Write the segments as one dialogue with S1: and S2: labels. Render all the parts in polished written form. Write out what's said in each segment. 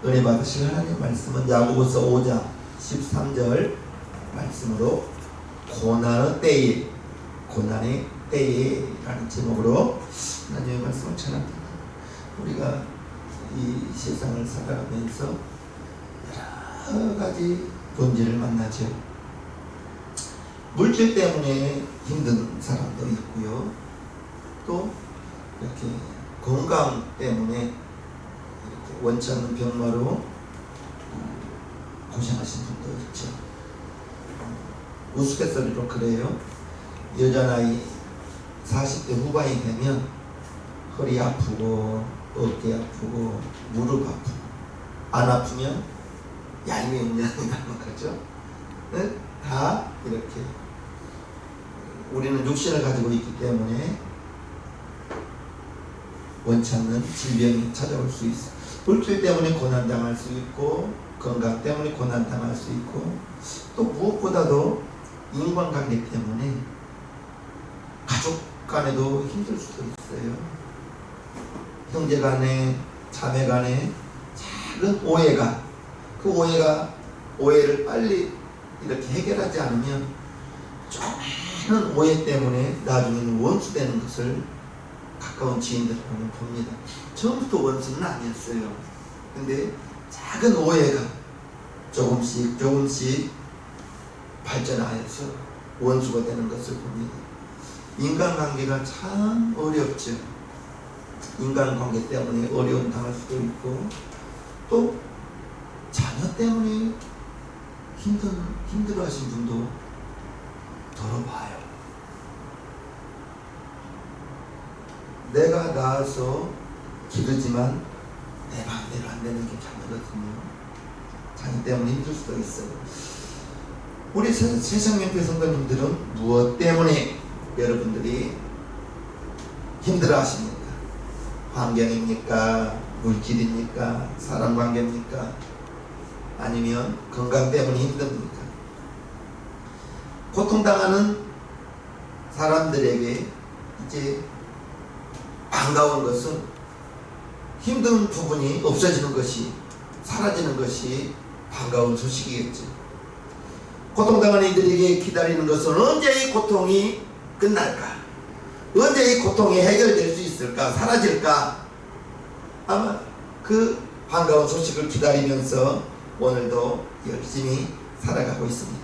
S1: 은혜 받으실 하나님의 말씀은 야고보서 5장 13절 말씀으로 고난의 때에 라는 제목으로 하나님의 말씀을 전합니다. 우리가 이 세상을 살아가면서 여러 가지 문제를 만나죠. 물질 때문에 힘든 사람도 있고요. 또 이렇게 건강 때문에 이렇게 원치 않는 병마로 고생하신 분도 있죠. 우스갯소리로 그래요. 여자 나이 40대 후반이 되면 허리 아프고 어깨 아프고 무릎 아프고 안 아프면 얄미운년이라는 거죠. 네? 다 이렇게 우리는 육신을 가지고 있기 때문에 원치 않는 질병이 찾아올 수 있어요. 물질 때문에 고난당할 수 있고 건강 때문에 고난당할 수 있고 또 무엇보다도 인간관계 때문에 가족 간에도 힘들 수도 있어요. 형제 간에 자매 간에 작은 오해가 그 오해를 빨리 이렇게 해결하지 않으면 조그마한 오해 때문에 나중에는 원수 되는 것을 가까운 지인들 보면 봅니다. 처음부터 원수는 아니었어요. 근데 작은 오해가 조금씩 발전하여서 원수가 되는 것을 봅니다. 인간관계가 참 어렵죠. 인간관계 때문에 어려움 당할 수도 있고 또 자녀 때문에 힘들어하신 분도 들어봐요. 내가 낳아서 기르지만 내 마음대로 안 되는 게 자녀거든요. 자녀 때문에 힘들 수도 있어요. 우리 세상명교 성도님들은 무엇 때문에 여러분들이 힘들어 하십니까? 환경입니까? 물질입니까? 사람관계입니까? 아니면 건강 때문에 힘듭니까? 고통당하는 사람들에게 이제 반가운 것은 힘든 부분이 없어지는 것이 사라지는 것이 반가운 소식이겠죠. 고통당하는 이들에게 기다리는 것은 언제 이 고통이 끝날까? 언제 이 고통이 해결될 수 있을까? 사라질까? 아마 그 반가운 소식을 기다리면서 오늘도 열심히 살아가고 있습니다.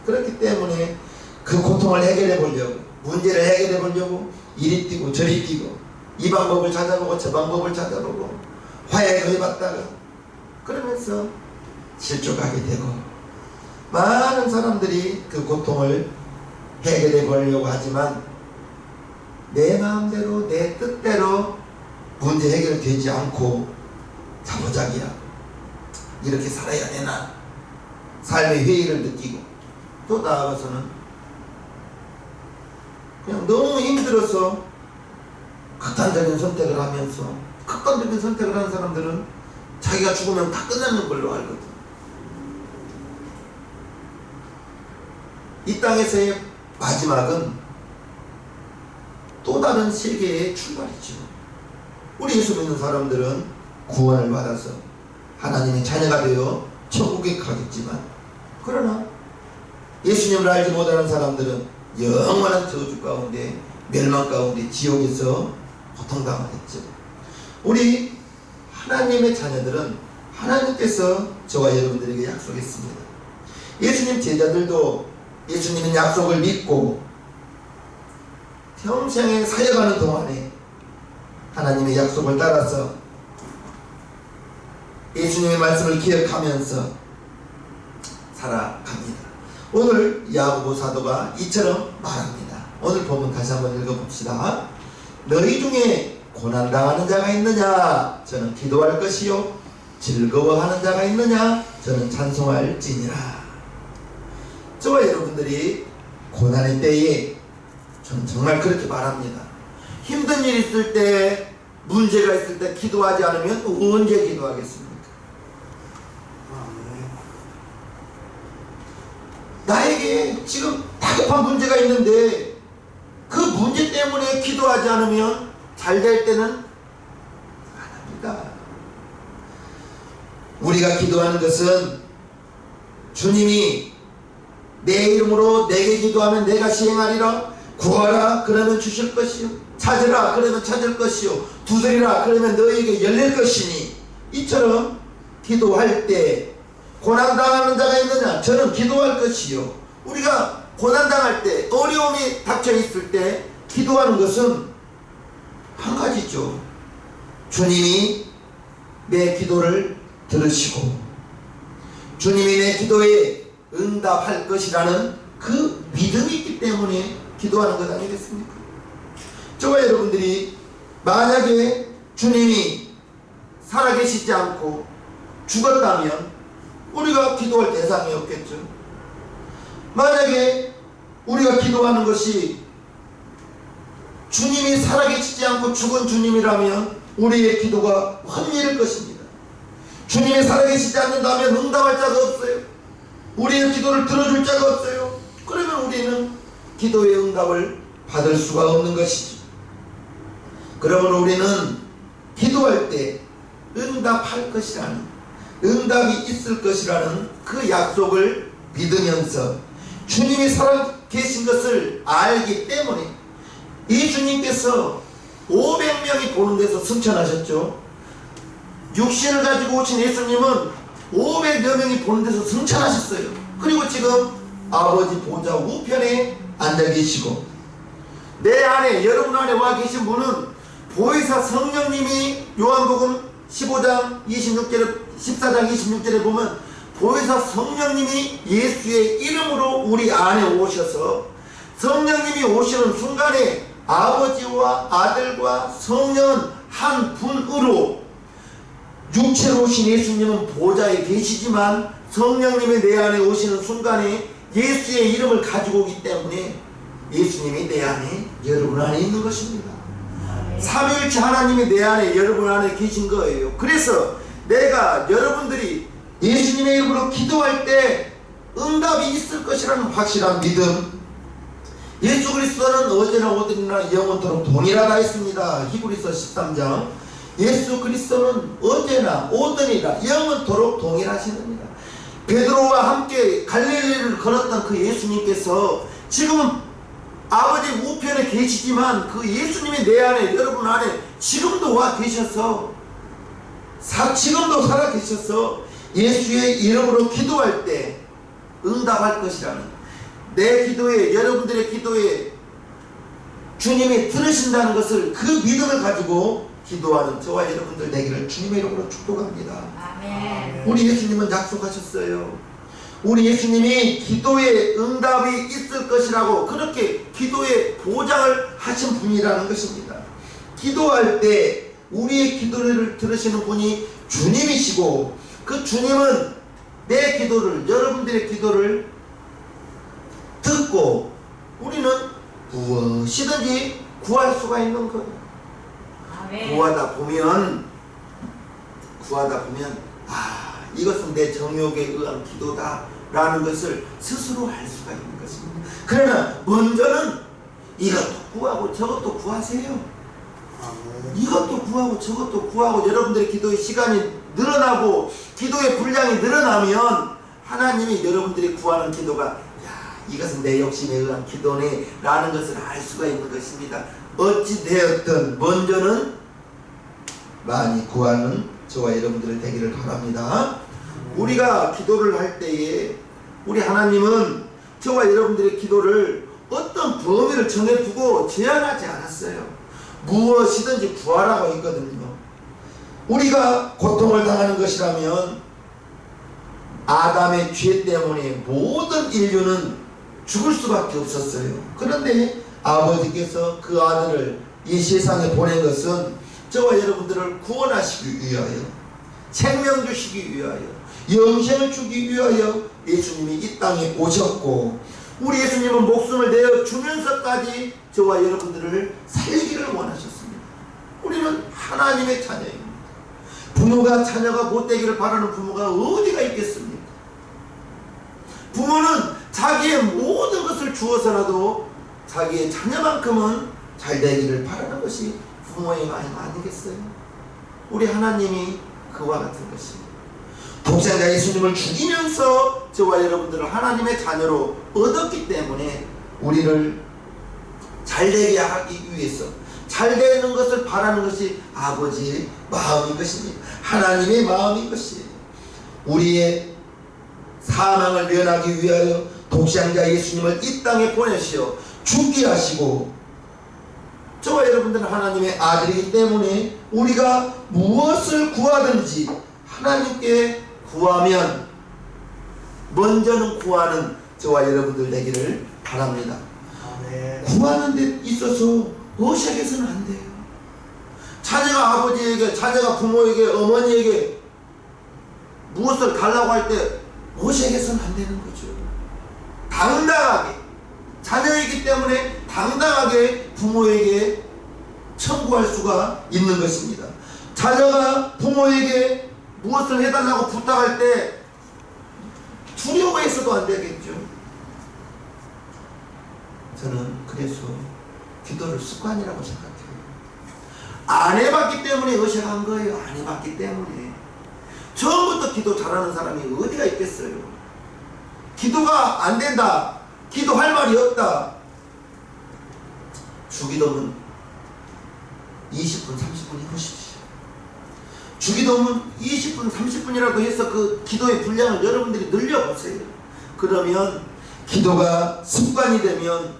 S1: 그렇기 때문에 그 고통을 해결해 보려고 문제를 해결해 보려고 이리 뛰고 저리 뛰고 이 방법을 찾아보고 저 방법을 찾아보고 화해도 해봤다가 그러면서 실족하게 되고 많은 사람들이 그 고통을 해결해 보려고 하지만 내 마음대로 내 뜻대로 문제 해결되지 않고 자포자기야 이렇게 살아야 되나 삶의 회의를 느끼고 또 나아가서는 그냥 너무 힘들어서 극단적인 선택을 하면서 극단적인 선택을 하는 사람들은 자기가 죽으면 다 끝나는 걸로 알거든. 이 땅에서의 마지막은 또 다른 세계의 출발이죠. 우리 예수 믿는 사람들은 구원을 받아서 하나님의 자녀가 되어 천국에 가겠지만 그러나 예수님을 알지 못하는 사람들은 영원한 저주 가운데 멸망 가운데 지옥에서 고통당하겠죠. 우리 하나님의 자녀들은 하나님께서 저와 여러분들에게 약속했습니다. 예수님 제자들도 예수님의 약속을 믿고 평생에 사역하는 동안에 하나님의 약속을 따라서 예수님의 말씀을 기억하면서 살아갑니다. 오늘 야고보 사도가 이처럼 말합니다. 오늘 본문 다시 한번 읽어봅시다. 너희 중에 고난당하는 자가 있느냐? 저는 기도할 것이요 즐거워하는 자가 있느냐? 저는 찬송할지니라. 저와 여러분들이 고난의 때에 저는 정말 그렇게 말합니다. 힘든 일 있을 때 문제가 있을 때 기도하지 않으면 언제 기도하겠습니까? 나에게 지금 다급한 문제가 있는데 그 문제 때문에 기도하지 않으면 잘 될 때는 안 합니다. 우리가 기도하는 것은 주님이 내 이름으로 내게 기도하면 내가 시행하리라. 구하라 그러면 주실 것이요, 찾으라 그러면 찾을 것이요, 두드리라 그러면 너희에게 열릴 것이니, 이처럼 기도할 때 고난당하는 자가 있느냐? 저는 기도할 것이요. 우리가 고난당할 때, 어려움이 닥쳐 있을 때 기도하는 것은 한 가지죠. 주님이 내 기도를 들으시고 주님이 내 기도에 응답할 것이라는 그 믿음이 있기 때문에 기도하는 것 아니겠습니까? 저와 여러분들이 만약에 주님이 살아계시지 않고 죽었다면 우리가 기도할 대상이 없겠죠. 만약에 우리가 기도하는 것이 주님이 살아계시지 않고 죽은 주님이라면 우리의 기도가 헛일일 것입니다. 주님이 살아계시지 않는다면 응답할 자가 없어요. 우리의 기도를 들어줄 자가 없어요. 그러면 우리는 기도의 응답을 받을 수가 없는 것이죠. 그러므로 우리는 기도할 때 응답할 것이라는, 응답이 있을 것이라는 그 약속을 믿으면서 주님이 살아계신 것을 알기 때문에 이 주님께서 500명이 보는 데서 승천하셨죠. 육신을 가지고 오신 예수님은 500여 명이 보는 데서 승천하셨어요. 그리고 지금 아버지 보좌 우편에 앉아 계시고, 내 안에, 여러분 안에 와 계신 분은 보혜사 성령님이 요한복음 14장 26절에 보면 보혜사 성령님이 예수의 이름으로 우리 안에 오셔서, 성령님이 오시는 순간에 아버지와 아들과 성령은 한 분으로, 육체로 오신 예수님은 보좌에 계시지만 성령님이 내 안에 오시는 순간에 예수의 이름을 가지고 오기 때문에 예수님이 내 안에, 여러분 안에 있는 것입니다. 삼위일체 하나님이 내 안에, 여러분 안에 계신 거예요. 그래서 내가, 여러분들이 예수님의 이름으로 기도할 때 응답이 있을 것이라는 확실한 믿음. 예수 그리스도는 어제나 오늘이나 영원토록 동일하다 했습니다. 히브리서 13장. 예수 그리스도는 어제나 오늘이나 영원토록 동일하시느니라. 베드로와 함께 갈릴리를 걸었던 그 예수님께서 지금은 아버지 우편에 계시지만 그 예수님이 내 안에, 여러분 안에 지금도 와 계셔서, 지금도 살아 계셔서 예수의 이름으로 기도할 때 응답할 것이라는, 내 기도에, 여러분들의 기도에 주님이 들으신다는 것을, 그 믿음을 가지고 기도하는 저와 여러분들 되기를 주님의 이름으로 축복합니다. 아멘. 우리 예수님은 약속하셨어요. 우리 예수님이 기도에 응답이 있을 것이라고 그렇게 기도에 보장을 하신 분이라는 것입니다. 기도할 때 우리의 기도를 들으시는 분이 주님이시고, 그 주님은 내 기도를, 여러분들의 기도를 듣고 우리는 무엇이든지 구할 수가 있는 거예요. 아멘. 구하다 보면 이것은 내 정욕에 의한 기도다 라는 것을 스스로 알 수가 있는 것입니다. 그러나 먼저는 이것도 구하고 저것도 구하세요. 이것도 구하고 저것도 구하고, 여러분들의 기도의 시간이 늘어나고 기도의 분량이 늘어나면 하나님이 여러분들이 구하는 기도가, 이것은 내 욕심에 의한 기도네 라는 것을 알 수가 있는 것입니다. 어찌 되었든 먼저는 많이 구하는 저와 여러분들의 되기를 바랍니다. 우리가 기도를 할 때에 우리 하나님은 저와 여러분들의 기도를 어떤 범위를 정해두고 제한하지 않았어요. 무엇이든지 구하라고 했거든요. 우리가 고통을 당하는 것이라면 아담의 죄 때문에 모든 인류는 죽을 수밖에 없었어요. 그런데 아버지께서 그 아들을 이 세상에 보낸 것은 저와 여러분들을 구원하시기 위하여, 생명 주시기 위하여, 영생을 주기 위하여 예수님이 이 땅에 오셨고, 우리 예수님은 목숨을 내어 주면서까지 저와 여러분들을 살기를 원하셨습니다. 우리는 하나님의 자녀입니다. 부모가 자녀가 못되기를 바라는 부모가 어디가 있겠습니까? 부모는 자기의 모든 것을 주어서라도 자기의 자녀만큼은 잘 되기를 바라는 것이 부모의 마음 아니겠어요? 우리 하나님이 그와 같은 것입니다. 독생자 예수님을 죽이면서 저와 여러분들을 하나님의 자녀로 얻었기 때문에 우리를 잘되게 하기 위해서 잘되는 것을 바라는 것이 아버지의 마음인 것입니다. 하나님의 마음인 것이에요. 우리의 사망을 면하기 위하여 독생자 예수님을 이 땅에 보내시어 죽게 하시고, 저와 여러분들은 하나님의 아들이기 때문에 우리가 무엇을 구하든지 하나님께 구하면 먼저는 구하는 저와 여러분들 되기를 바랍니다. 구하는 데 있어서 어색해서는 안 돼요. 자녀가 아버지에게, 자녀가 부모에게, 어머니에게 무엇을 달라고 할 때 어색해서는 안 되는 거죠. 당당하게, 자녀이기 때문에 당당하게 부모에게 청구할 수가 있는 것입니다. 자녀가 부모에게 무엇을 해달라고 부탁할 때 두려워해서도 안 되겠죠. 저는 그래서 기도를 습관이라고 생각해요. 안 해봤기 때문에 어색한 거예요. 안 해봤기 때문에. 처음부터 기도 잘하는 사람이 어디가 있겠어요. 기도가 안 된다, 기도할 말이 없다, 주기도문 20분 30분 해보십시오. 주기도문 20분 30분이라도 해서 그 기도의 분량을 여러분들이 늘려보세요. 그러면 기도가 습관이 되면,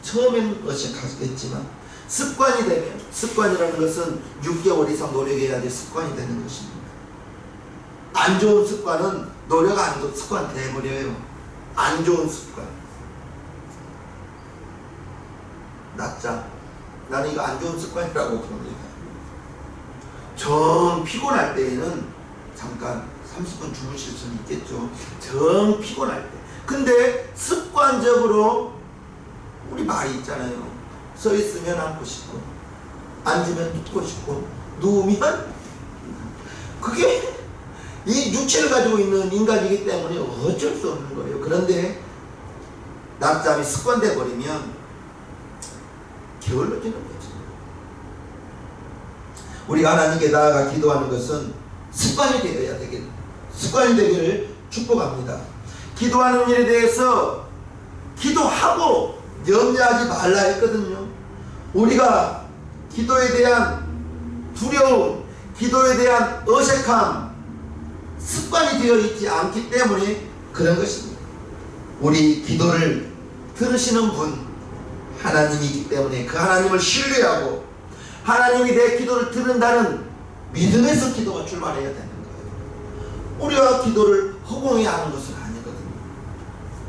S1: 처음에는 어색하겠지만 습관이 되면, 습관이라는 것은 6개월 이상 노력해야지 습관이 되는 것입니다. 안 좋은 습관은 노력 안 좋은 습관 돼버려요. 안 좋은 습관. 낮잠. 나는 이거 안 좋은 습관이라고 봅니다. 정 피곤할 때에는 잠깐 30분 주무실 수는 있겠죠. 정 피곤할 때. 근데 습관적으로 우리 말이 있잖아요. 서 있으면 앉고 싶고, 앉으면 눕고 싶고, 누우면, 그게 이 육체를 가지고 있는 인간이기 때문에 어쩔 수 없는 거예요. 그런데 낮잠이 습관돼 버리면 게을러지는 거죠. 우리가 하나님께 나아가 기도하는 것은 습관이 되어야 되길, 습관이 되기를 축복합니다. 기도하는 일에 대해서 기도하고 염려하지 말라 했거든요. 우리가 기도에 대한 두려움, 기도에 대한 어색함, 습관이 되어 있지 않기 때문에 그런 것입니다. 우리 기도를 들으시는 분 하나님이기 때문에 그 하나님을 신뢰하고 하나님이 내 기도를 들은다는 믿음에서 기도가 출발해야 되는 거예요. 우리가 기도를 허공에 하는 것은 아니거든요.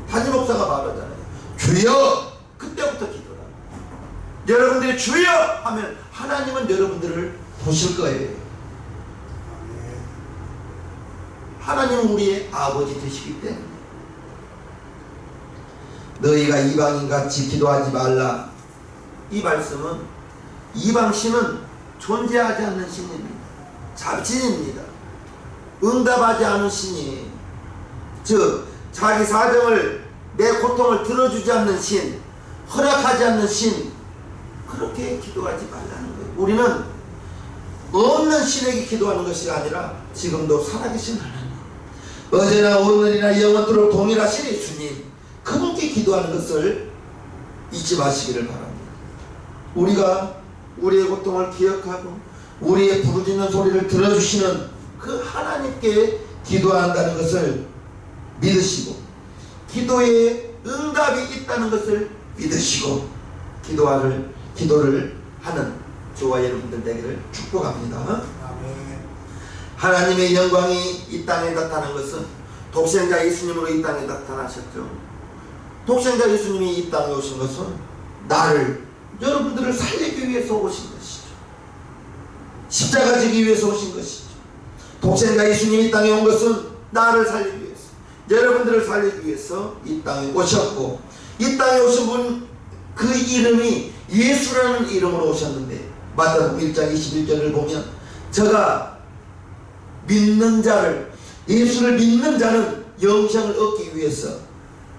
S1: 담임 목사가 말하잖아요. 주여! 그때부터 기도라. 여러분들이 주여! 하면 하나님은 여러분들을 보실 거예요. 하나님은 우리의 아버지 되시기 때문에. 너희가 이방인같이 기도하지 말라. 이 말씀은 이방신은 존재하지 않는 신입니다. 잡신입니다. 응답하지 않은 신이에요. 즉 자기 사정을, 내 고통을 들어주지 않는 신, 허락하지 않는 신, 그렇게 기도하지 말라는 거예요. 우리는 없는 신에게 기도하는 것이 아니라 지금도 살아계신 하나님, 어제나 오늘이나 영원토록 동일하신 예수님, 그분께 기도하는 것을 잊지 마시기를 바랍니다. 우리가 우리의 고통을 기억하고 우리의 부르짖는 소리를 들어주시는 그 하나님께 기도한다는 것을 믿으시고, 기도에 응답이 있다는 것을 믿으시고 기도를 하는 저와 여러분들 되기를 축복합니다. 아멘. 하나님의 영광이 이 땅에 나타난 것은 독생자 예수님으로 이 땅에 나타나셨죠. 독생자 예수님이 이 땅에 오신 것은 나를, 여러분들을 살리기 위해서 오신 것이죠. 십자가 지기 위해서 오신 것이죠. 독생자 예수님이 이 땅에 온 것은 나를 살리기 위해서, 여러분들을 살리기 위해서 이 땅에 오셨고, 이 땅에 오신 분 그 이름이 예수라는 이름으로 오셨는데, 마태복음 1장 21절을 보면 저가 믿는 자를, 예수를 믿는 자는 영생을 얻기 위해서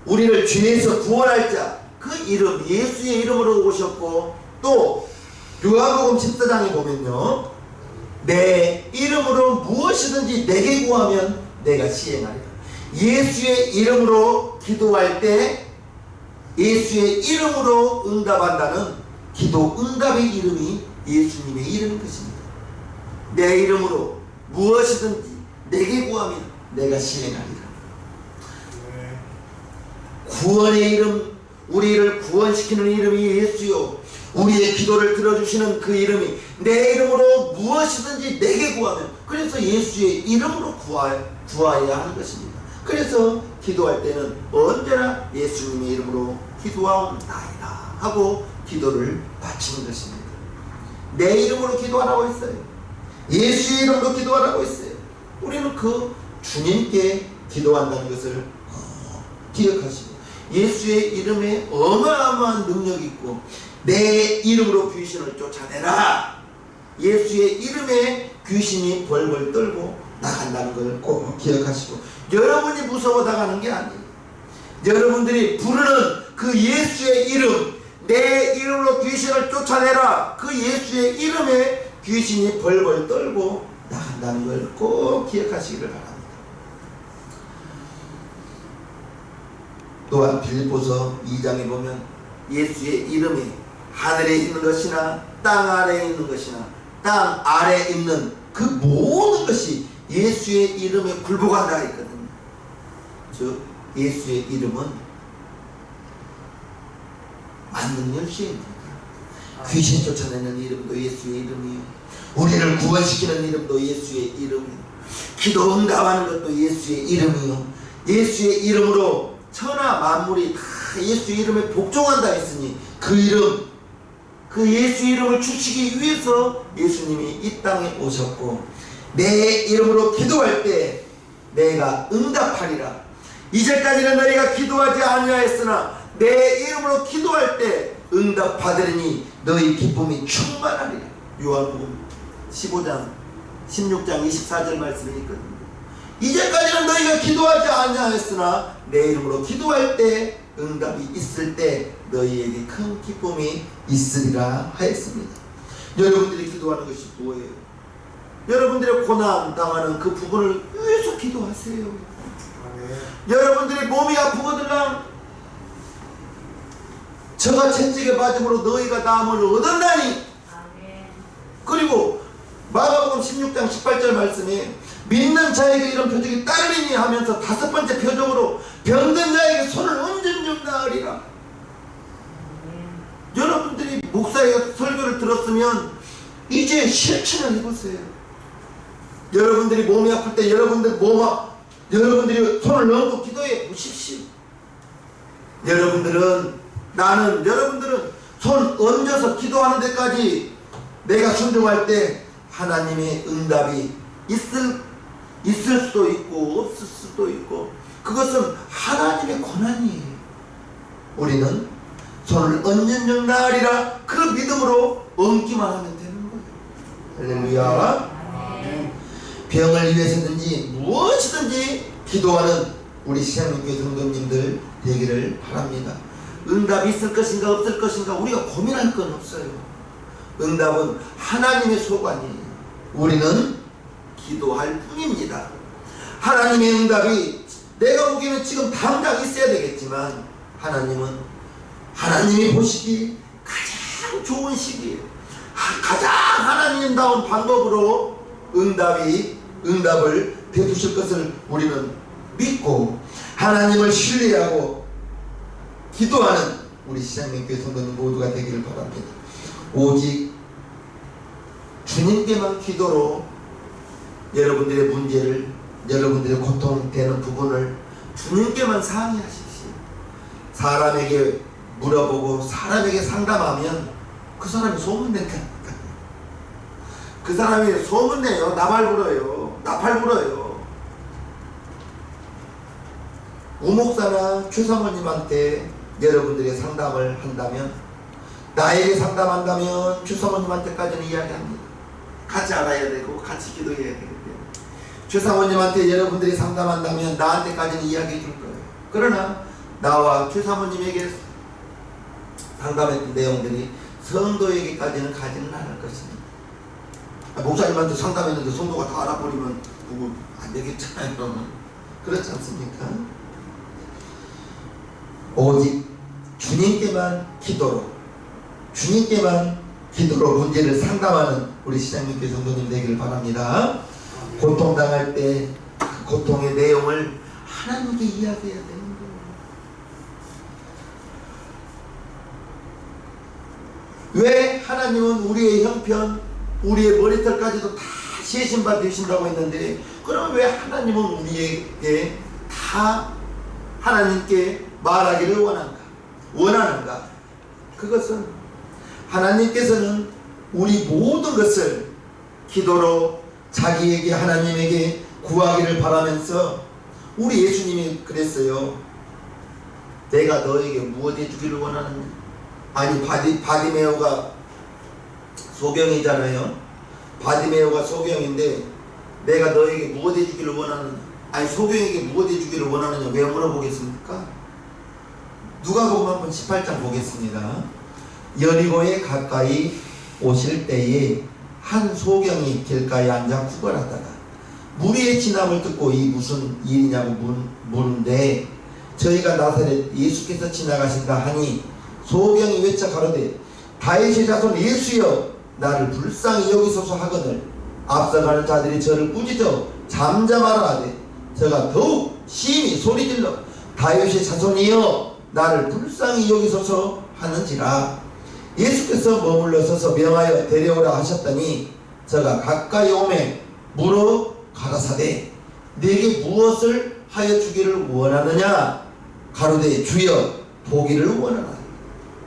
S1: 우리를 죄에서 구원할 자, 그 이름 예수의 이름으로 오셨고, 또 요한복음 14장에 보면요, 내 이름으로 무엇이든지 내게 구하면 내가 시행하리라. 예수의 이름으로 기도할 때 예수의 이름으로 응답한다는 기도 응답의 이름이 예수님의 이름인 것입니다. 내 이름으로 무엇이든지 내게 구하면 내가 시행하리라. 구원의 이름, 우리를 구원시키는 이름이 예수요, 우리의 기도를 들어주시는 그 이름이 내 이름으로 무엇이든지 내게 구하면, 그래서 예수의 이름으로 구하여야 하는 것입니다. 그래서 기도할 때는 언제나 예수님의 이름으로 기도하옵나이다 하고 기도를 바치는 것입니다. 내 이름으로 기도하라고 했어요. 예수의 이름으로 기도하라고 했어요. 우리는 그 주님께 기도한다는 것을 기억하시고, 예수의 이름에 어마어마한 능력이 있고 내 이름으로 귀신을 쫓아내라, 예수의 이름에 귀신이 벌벌 떨고 나간다는 걸 꼭 기억하시고, 여러분이 무서워 나가는 게 아니에요. 여러분들이 부르는 그 예수의 이름, 내 이름으로 귀신을 쫓아내라, 그 예수의 이름에 귀신이 벌벌 떨고 나간다는 걸 꼭 기억하시기를 바랍니다. 또한 빌립보서 2장에 보면 예수의 이름이 하늘에 있는 것이나 땅 아래에 있는 것이나 땅 아래에 있는 그 모든 것이 예수의 이름에 굴복한다 했거든요. 즉 예수의 이름은 만능 열쇠입니다. 귀신 쫓아내는 이름도 예수의 이름이요, 우리를 구원시키는 이름도 예수의 이름이요, 기도 응답하는 것도 예수의 이름이요, 예수의 이름으로 천하 만물이 다 예수의 이름에 복종한다 했으니 그 이름, 그 예수 이름을 주시기 위해서 예수님이 이 땅에 오셨고, 내 이름으로 기도할 때 내가 응답하리라. 이제까지는 너희가 기도하지 아니하였으나 내 이름으로 기도할 때 응답받으리니 너희 기쁨이 충만하리라. 요한복음 15장 16장 24절 말씀이 있거든요. 이제까지는 너희가 기도하지 아니하였으나 내 이름으로 기도할 때 응답이 있을 때 너희에게 큰 기쁨이 있으리라 하였습니다. 여러분들이 기도하는 것이 뭐예요? 여러분들의 고난 당하는 그 부분을 위해서 기도하세요. 여러분들이 몸이 아프거든요, 저가 채찍에 맞음으로 너희가 나음을 얻었나니. 그리고 마가복음 16장 18절 말씀에 믿는 자에게 이런 표적이 따르리니 하면서 다섯 번째 표적으로 병든 자에게 손을 얹은 나으리라. 여러분들이 목사의 설교를 들었으면 이제 실천을 해보세요. 여러분들이 몸이 아플 때 여러분들이 손을 얹고 기도해 보십시오. 여러분들은 손 얹어서 기도하는 데까지 내가 순종할 때 하나님의 응답이 있을 수도 있고 없을 수도 있고, 그것은 하나님의 권한이에요. 우리는 손을 얹는 영 나으리라 그 믿음으로 얹기만 하면 되는 거예요. 할렐루야. 병을 위해서든지 무엇이든지 기도하는 우리 시향교회 성도님들 되기를 바랍니다. 응답이 있을 것인가 없을 것인가 우리가 고민할 건 없어요. 응답은 하나님의 소관이에요. 우리는 기도할 뿐입니다. 하나님의 응답이 내가 보기에는 지금 당장 있어야 되겠지만, 하나님이 보시기 가장 좋은 시기예요. 가장 하나님다운 방법으로 응답을 베푸실 것을 우리는 믿고 하나님을 신뢰하고 기도하는 우리 시장님교회 성도님 모두가 되기를 바랍니다. 오직 주님께만 기도로 여러분들의 문제를, 여러분들의 고통되는 부분을 주님께만 상의하십시오. 사람에게 물어보고 사람에게 상담하면 그 사람이 소문낸다니까. 그 사람이 소문내요. 나팔 불어요. 우목사나 최사모님한테 여러분들의 상담을 한다면, 나에게 상담한다면 최사모님한테까지는 이야기합니다. 같이 알아야 되고 같이 기도해야 되기 때문에. 최사모님한테 여러분들이 상담한다면 나한테까지는 이야기해 줄 거예요. 그러나 나와 최사모님에게 상담했던 내용들이 성도에게까지는 가지는 않을 것입니다. 목사님한테 상담했는데 성도가 다 알아버리면 보고 안 되겠잖아요. 그렇지 않습니까? 오직 주님께만 기도로 문제를 상담하는 우리 시장님께 성도님 되기를 바랍니다. 고통당할 때 그 고통의 내용을 하나님께 이야기해야 되는 거예요. 왜 하나님은 우리의 형편, 우리의 머리털까지도 다 세신바 되신다고 했는데, 그럼 왜 하나님은 우리에게 다 하나님께 말하기를 원하는가? 그것은 하나님께서는 우리 모든 것을 기도로 자기에게 하나님에게 구하기를 바라면서, 우리 예수님이 그랬어요. 내가 너에게 무엇 해주기를 원하느냐? 아니, 바디메오가 소경이잖아요. 바디메오가 소경인데 내가 너에게 무엇 해주기를 원하느냐? 아니, 소경에게 무엇 해주기를 원하느냐? 왜 물어보겠습니까? 누가복음 한번 18장 보겠습니다. 여리고에 가까이 오실 때에 한 소경이 길가에 앉아 구걸하다가 무리의 진함을 듣고 이 무슨 일이냐고 물은데, 저희가 나사렛 예수께서 지나가신다 하니 소경이 외쳐 가로되 다윗의 자손 예수여 나를 불쌍히 여기소서 하거늘 앞서가는 자들이 저를 꾸짖어 잠잠하라 하되 저가 더욱 심히 소리질러 다윗의 자손이여 나를 불쌍히 여기소서 하는지라. 예수께서 머물러 서서 명하여 데려오라 하셨더니 저가 가까이 오매 물어 가라사대 네게 무엇을 하여 주기를 원하느냐? 가로되 주여 보기를 원하나.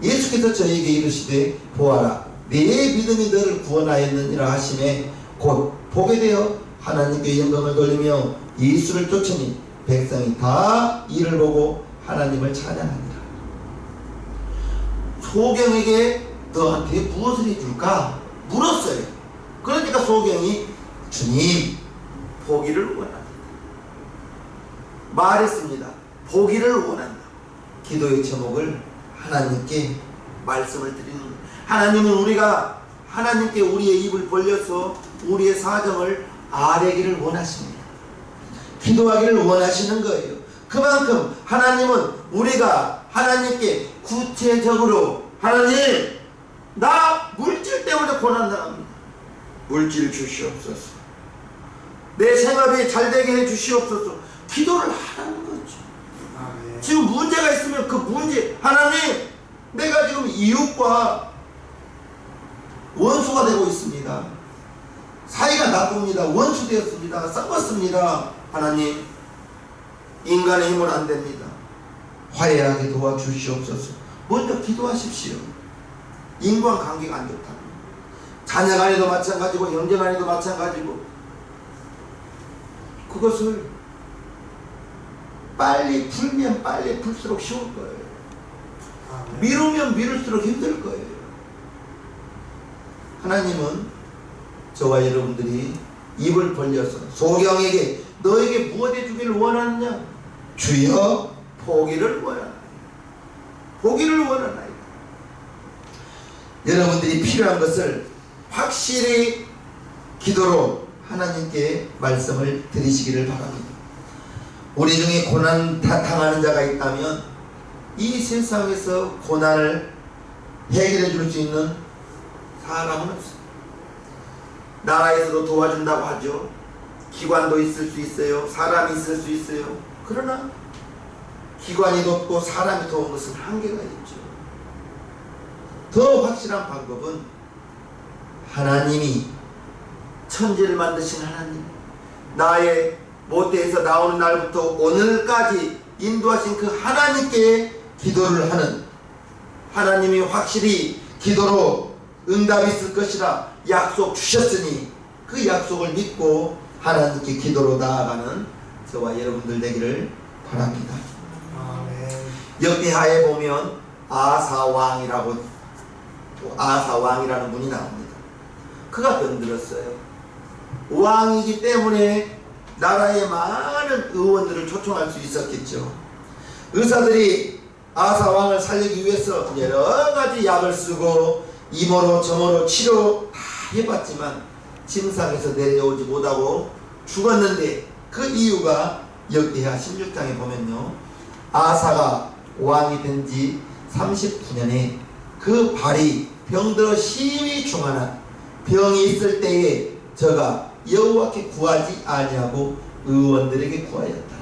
S1: 예수께서 저에게 이르시되 보아라 네 믿음이 너를 구원하였느니라 하시매 곧 보게 되어 하나님께 영광을 돌리며 예수를 쫓으니 백성이 다 이를 보고 하나님을 찬양하니라. 소경에게 너한테 무엇을 해줄까? 물었어요. 그러니까 소경이 주님 보기를 원합니다. 말했습니다. 보기를 원한다. 기도의 제목을 하나님께 말씀을 드리는 거예요. 하나님은 우리가 하나님께 우리의 입을 벌려서 우리의 사정을 아뢰기를 원하십니다. 기도하기를 원하시는 거예요. 그만큼 하나님은 우리가 하나님께 구체적으로 하나님 나 물질 때문에 고난당합니다. 물질 주시옵소서. 내 생업이 잘되게 해주시옵소서. 기도를 하라는 거죠. 지금 문제가 있으면 그 문제, 하나님 내가 지금 이웃과 원수가 되고 있습니다. 사이가 나쁩니다. 원수 되었습니다. 썩었습니다. 하나님 인간의 힘은 안 됩니다. 화해하게 도와주시옵소서. 먼저 기도하십시오. 인간관계가 안 좋다. 자녀 간에도 마찬가지고 형제 간에도 마찬가지고, 그것을 빨리 풀면 빨리 풀수록 쉬울 거예요. 미루면 미룰수록 힘들 거예요. 하나님은 저와 여러분들이 입을 벌려서 소경에게 너에게 무엇 해주기를 원하느냐? 주여 보기를 원하나이다. 보기를 원하나이다. 여러분들이 필요한 것을 확실히 기도로 하나님께 말씀을 드리시기를 바랍니다. 우리 중에 고난 당하는 자가 있다면 이 세상에서 고난을 해결해 줄 수 있는 사람은 없어요. 나라에서도 도와준다고 하죠. 기관도 있을 수 있어요. 사람이 있을 수 있어요. 그러나 기관이 돕고 사람이 도운 것은 한계가 있죠. 더 확실한 방법은 하나님이 천지를 만드신 하나님, 나의 모태에서 나오는 날부터 오늘까지 인도하신 그 하나님께 기도를 하는, 하나님이 확실히 기도로 응답이 있을 것이라 약속 주셨으니 그 약속을 믿고 하나님께 기도로 나아가는 저와 여러분들 되기를 바랍니다. 역대하에 보면 아사왕이라는 분이 나옵니다. 그가 병들었어요. 왕이기 때문에 나라의 많은 의원들을 초청할 수 있었겠죠. 의사들이 아사왕을 살리기 위해서 여러 가지 약을 쓰고 이모로 저모로 치료 다 해봤지만 침상에서 내려오지 못하고 죽었는데 그 이유가 역대하 16장에 보면요, 아사가 왕이 된 지 39년에 그 발이 병들어 심히 중하나 병이 있을 때에 저가 여호와께 구하지 아니하고 의원들에게 구하였더라.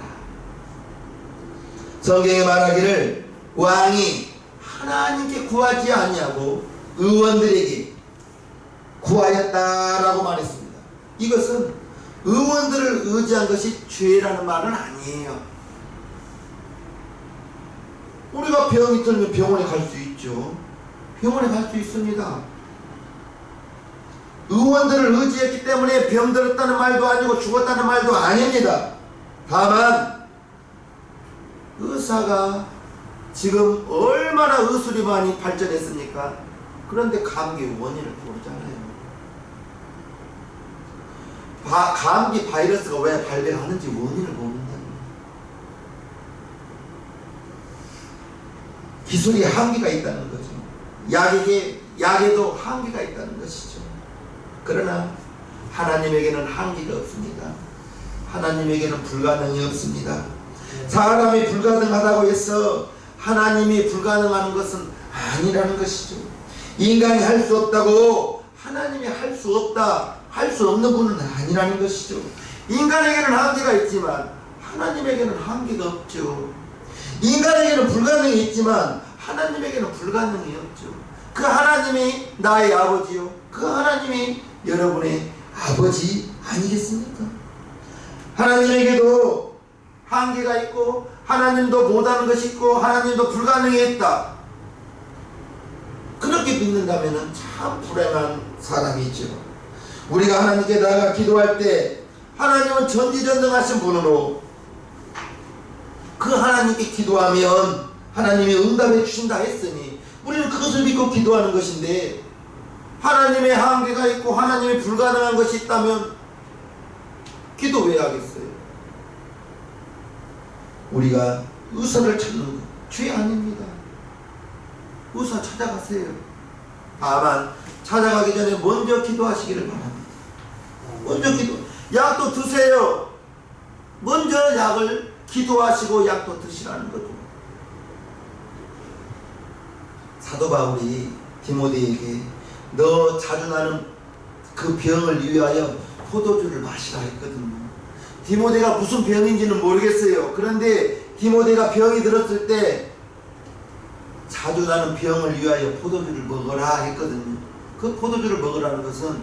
S1: 성경에 말하기를 왕이 하나님께 구하지 아니하고 의원들에게 구하였다라고 말했습니다. 이것은 의원들을 의지한 것이 죄라는 말은 아니에요. 우리가 병이 들면 병원에 갈 수 있죠. 병원에 갈 수 있습니다. 의원들을 의지했기 때문에 병들었다는 말도 아니고 죽었다는 말도 아닙니다. 다만 의사가 지금 얼마나 의술이 많이 발전했습니까? 그런데 감기의 원인을 모르잖아요. 감기 바이러스가 왜 발병하는지 원인을 모른다는 거예요. 기술이 한계가 있다는 거죠. 약에도 한계가 있다는 것이죠. 그러나 하나님에게는 한계가 없습니다. 하나님에게는 불가능이 없습니다. 사람이 불가능하다고 해서 하나님이 불가능한 것은 아니라는 것이죠. 인간이 할 수 없다고 하나님이 할 수 없다, 할 수 없는 분은 아니라는 것이죠. 인간에게는 한계가 있지만 하나님에게는 한계가 없죠. 인간에게는 불가능이 있지만 하나님에게는 불가능이 없죠. 그 하나님이 나의 아버지요, 그 하나님이 여러분의 아버지 아니겠습니까? 하나님에게도 한계가 있고 하나님도 못하는 것이 있고 하나님도 불가능이 있다. 그렇게 믿는다면 참 불행한 사람이죠. 우리가 하나님께 나아가 기도할 때 하나님은 전지전능하신 분으로 그 하나님께 기도하면 하나님이 응답해 주신다 했으니 우리는 그것을 믿고 기도하는 것인데, 하나님의 한계가 있고 하나님이 불가능한 것이 있다면 기도 왜 하겠어요? 우리가 의사를 찾는 것 죄 아닙니다. 의사 찾아가세요. 다만 찾아가기 전에 먼저 기도하시기를 바랍니다. 먼저 약도 드세요. 먼저 약을 기도하시고 약도 드시라는 거죠. 사도 바울이 디모데에게 너 자주 나는 그 병을 위하여 포도주를 마시라 했거든요. 디모데가 무슨 병인지는 모르겠어요. 그런데 디모데가 병이 들었을 때 자주 나는 병을 위하여 포도주를 먹어라 했거든요. 그 포도주를 먹으라는 것은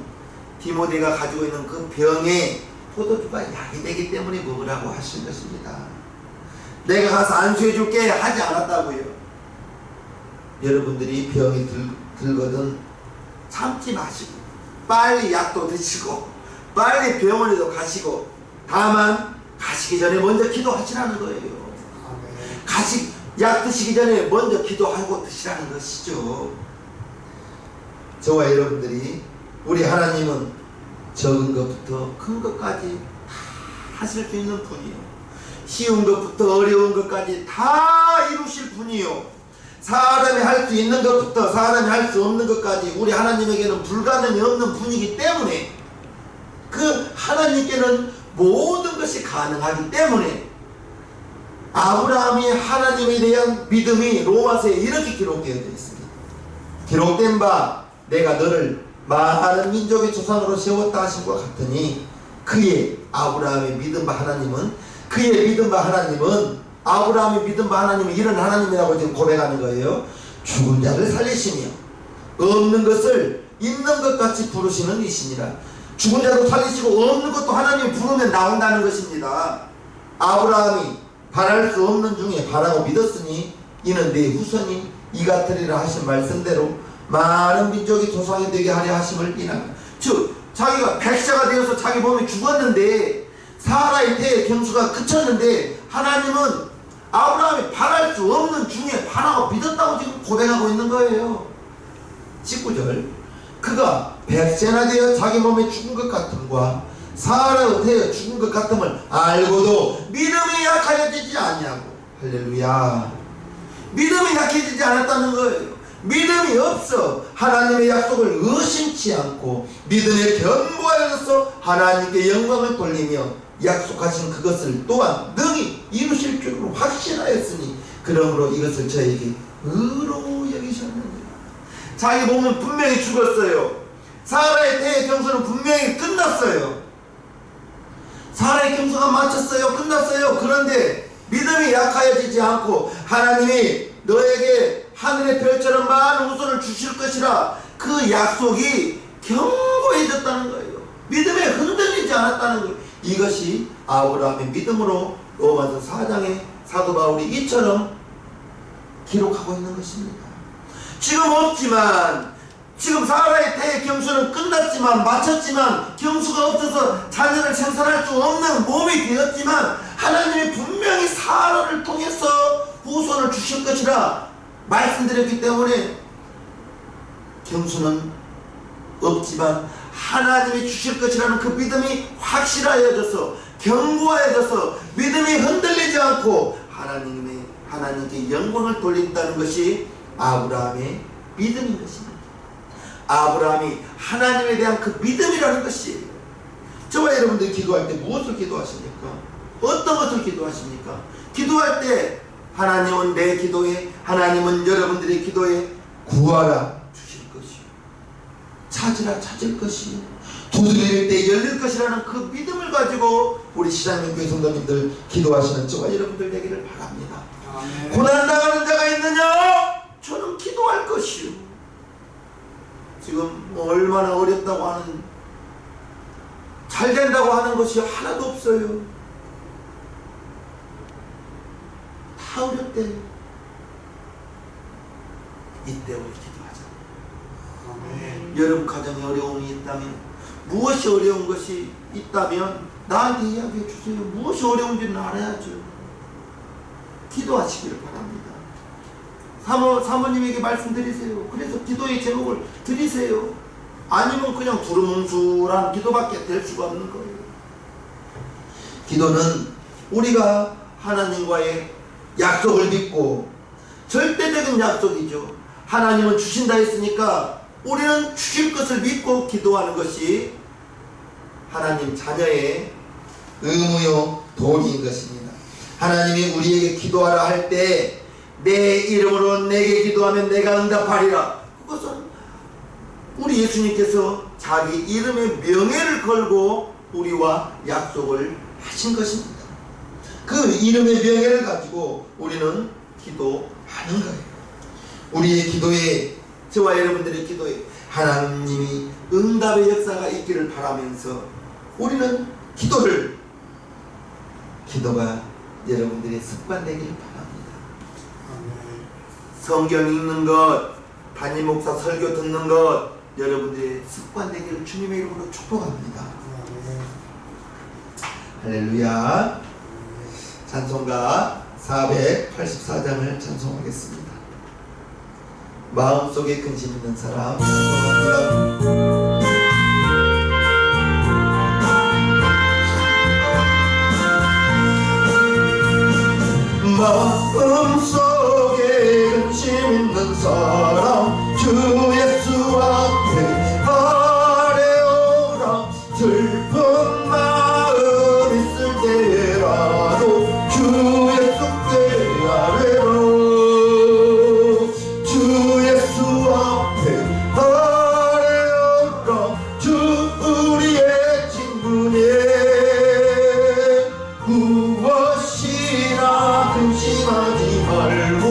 S1: 디모데가 가지고 있는 그 병에 포도주가 약이 되기 때문에 먹으라고 하신 것입니다. 내가 가서 안수해 줄게 하지 않았다고요. 여러분들이 병이 들거든 참지 마시고 빨리 약도 드시고 빨리 병원에도 가시고, 다만 가시기 전에 먼저 기도하시라는 거예요. 약 드시기 전에 먼저 기도하고 드시라는 것이죠. 저와 여러분들이, 우리 하나님은 적은 것부터 큰 것까지 다 하실 수 있는 분이요, 쉬운 것부터 어려운 것까지 다 이루실 분이요, 사람이 할 수 있는 것부터 사람이 할 수 없는 것까지 우리 하나님에게는 불가능이 없는 분이기 때문에, 그 하나님께는 모든 것이 가능하기 때문에 아브라함이 하나님에 대한 믿음이 로마서에 이렇게 기록되어 있습니다. 기록된 바 내가 너를 많은 민족의 조상으로 세웠다 하신 것 같으니, 그의 아브라함의 믿음 바 하나님은, 그의 믿음 바 하나님은, 아브라함의 믿음 바 하나님은 이런 하나님이라고 지금 고백하는 거예요. 죽은 자를 살리시며 없는 것을 있는 것 같이 부르시는 이시니라. 죽은 자도 살리시고 없는 것도 하나님이 부르면 나온다는 것입니다. 아브라함이 바랄 수 없는 중에 바라고 믿었으니 이는 내 후손이 이 같으리라 하신 말씀대로 많은 민족이 조상이 되게 하려 하심을 인하여, 즉 자기가 백세가 되어서 자기 몸이 죽었는데 사라의 태의 경수가 그쳤는데 하나님은 아브라함이 바랄 수 없는 중에 바라고 믿었다고 지금 고백하고 있는 거예요. 19절, 그가 백세나 되어 자기 몸에 죽은 것 같음과 사라의 태에 죽은 것 같음을 알고도 믿음이 약하여지지 아니하고, 할렐루야, 믿음이 약해지지 않았다는 거예요. 믿음이 없어 하나님의 약속을 의심치 않고 믿음의 견고하여서 하나님께 영광을 돌리며 약속하신 그것을 또한 능히 이루실 줄로 확신하였으니 그러므로 이것을 저에게 의로 여기셨느니라. 자기 몸은 분명히 죽었어요. 사라의 태의 경수는 분명히 끝났어요. 사라의 경수가 마쳤어요. 끝났어요. 그런데 믿음이 약하여지지 않고 하나님이 너에게 하늘의 별처럼 많은 후손을 주실 것이라 그 약속이 견고해졌다는 거예요. 믿음에 흔들리지 않았다는 거예요. 이것이 아브라함의 믿음으로 로마서 4장의 사도 바울이 이처럼 기록하고 있는 것입니다. 지금 없지만, 지금 사라의 태의 경수는 끝났지만, 마쳤지만, 경수가 없어서 자녀를 생산할 수 없는 몸이 되었지만 하나님이 분명히 사라를 통해서 후손을 주실 것이라 말씀드렸기 때문에 경수는 없지만 하나님이 주실 것이라는 그 믿음이 확실하여져서 견고해져서 믿음이 흔들리지 않고 하나님께 영광을 돌린다는 것이 아브라함의 믿음인 것입니다. 아브라함이 하나님에 대한 그 믿음이라는 것이에요. 저와 여러분들이 기도할 때 무엇을 기도하십니까? 어떤 것을 기도하십니까? 기도할 때 하나님은 내 기도에, 하나님은 여러분들의 기도에 구하라 주실 것이요, 찾으라 찾을 것이요, 두드릴 때 열릴 것이라는 그 믿음을 가지고 우리 시장님교회 성도님들 기도하시는 저와 여러분들 되기를 바랍니다. 아멘. 고난당하는 자가 있느냐? 저는 기도할 것이요. 지금 얼마나 어렵다고 하는, 잘 된다고 하는 것이 하나도 없어요. 다 어렵대. 이때 우리 기도하자. 아멘. 여러분 가정에 어려움이 있다면, 무엇이 어려운 것이 있다면 나한테 이야기해 주세요. 무엇이 어려운지는 알아야죠. 기도하시기를 바랍니다. 사모님에게 말씀드리세요. 그래서 기도의 제목을 드리세요. 아니면 그냥 두루뭉술한 기도밖에 될 수가 없는 거예요. 기도는 우리가 하나님과의 약속을 믿고, 절대적인 약속이죠. 하나님은 주신다 했으니까 우리는 주실 것을 믿고 기도하는 것이 하나님 자녀의 의무요 도리인 것입니다. 하나님이 우리에게 기도하라 할 때 내 이름으로 내게 기도하면 내가 응답하리라. 그것은 우리 예수님께서 자기 이름의 명예를 걸고 우리와 약속을 하신 것입니다. 그 이름의 명예를 가지고 우리는 기도하는 거예요. 우리의 기도에, 저와 여러분들의 기도에 하나님이 응답의 역사가 있기를 바라면서 우리는 기도가 여러분들의 습관 되기를 바랍니다. 성경 읽는 것, 담임 목사 설교 듣는 것, 여러분들의 습관 되기를 주님의 이름으로 축복합니다. 할렐루야. 찬송가 484장을 찬송하겠습니다. 마음속에 근심 있는 사람 찬송합니다. 마음속에 근심 있는 사람 주 예수 앞에 아뢰오라. 슬픈 마음 있을 때라도 주 예수께 아뢰라. 주 예수 앞에 아뢰오라. 주 우리의 친구네. 무엇이나 근심하지 말고